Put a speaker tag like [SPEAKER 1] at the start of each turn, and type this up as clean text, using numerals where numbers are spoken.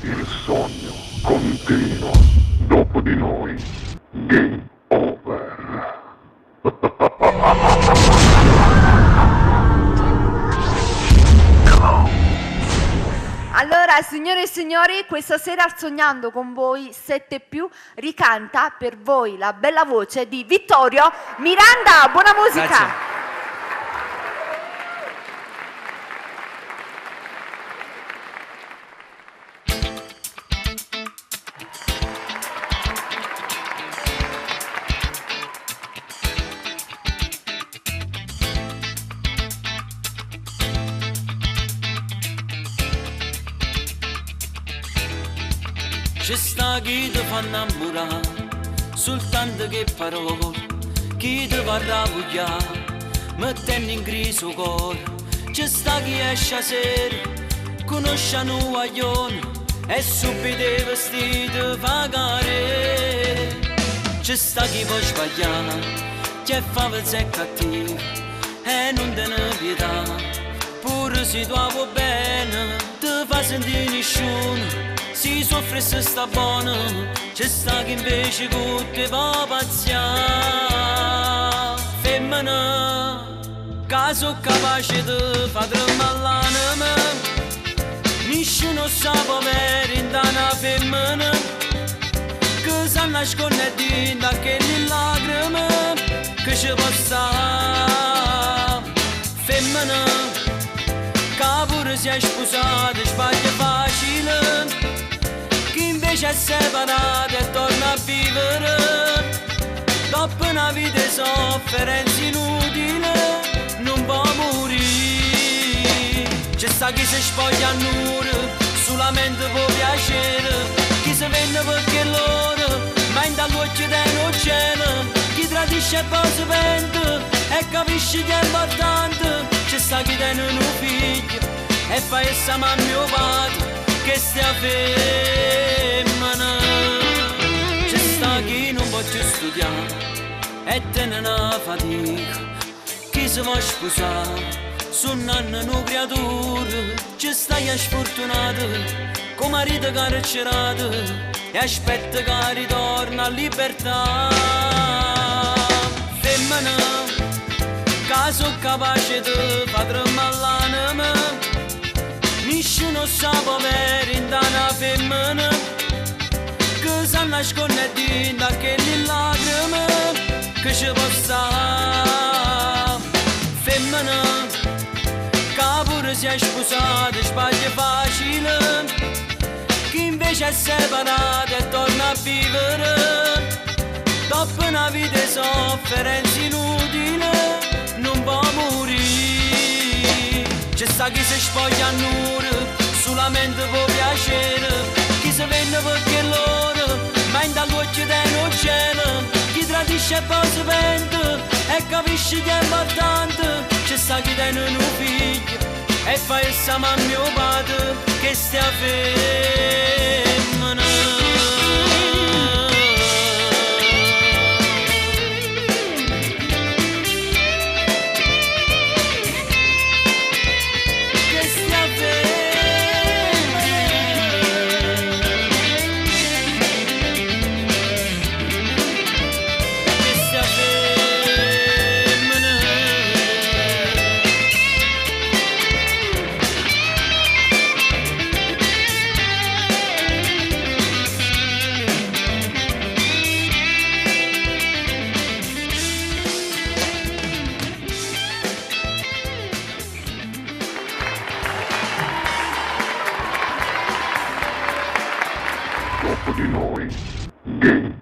[SPEAKER 1] Il sogno continua. Dopo di noi, game over.
[SPEAKER 2] Allora, signore e signori, questa sera al Sognando con voi 7+, ricanta per voi la bella voce di Vittorio Miranda. Buona musica!
[SPEAKER 3] Grazie. Ci sta chi ti fa innamorare, soltanto che parole, chi ti fa rabbuiare, mettendo in crisi il cuore. Ci sta chi esce a sera, conosce un guaglione e subito i vestiti pagare. Ci sta chi può sbagliare, che fa pensare cattivo e non te ne pietà. Pure se tu vuoi bene, ti fa sentire nessuno. Si soffre e se sta buono, c'è sta chi invece con te va pazziare. Femmina, che sono capace di far tremare l'anima, nessuno sa povera in una femmina, che si nasconde dentro a quelle lacrime, che ci può stare. Femmina, che pure si è sposata, sbaglia facile, invece è separata e torna a vivere. Dopo una vita di sofferenza inutile non può morire. C'è sta chi si spoglia a nure solamente per piacere, chi si vende perché loro ma in dall'occhio del cielo, chi tradisce e poi si pente e capisce che è importante. C'è sta chi tiene un figlio e fa essa mamma mio padre che stia femmina. C'è sta chi non può più studiare e tiene una fatica, chi si va a sposare sono una creatura. C'è sta chi è sfortunato con marito carcerato e aspetta che ritorna a libertà. Femmina, che sono capace di far tremare l'anima, nessuno sa povera in una femmina, che si nasconde dentro a quelle lacrime, che ci può stare. Femmina, che pure si è sposata, sbaglia facile, chi invece è separata e torna a vivere. Dopo una vita di sofferenza inutile non può morire. C'è sta chi si spoglia a nure solamente per piacere, chi si vende perché loro ma in dall'occhio del cielo, chi tradisce e poi si pente e capisce che è importante. C'è sta chi tiene un figlio e fa essa mamma mio padre che stia femmina.
[SPEAKER 1] Dopo di noi, game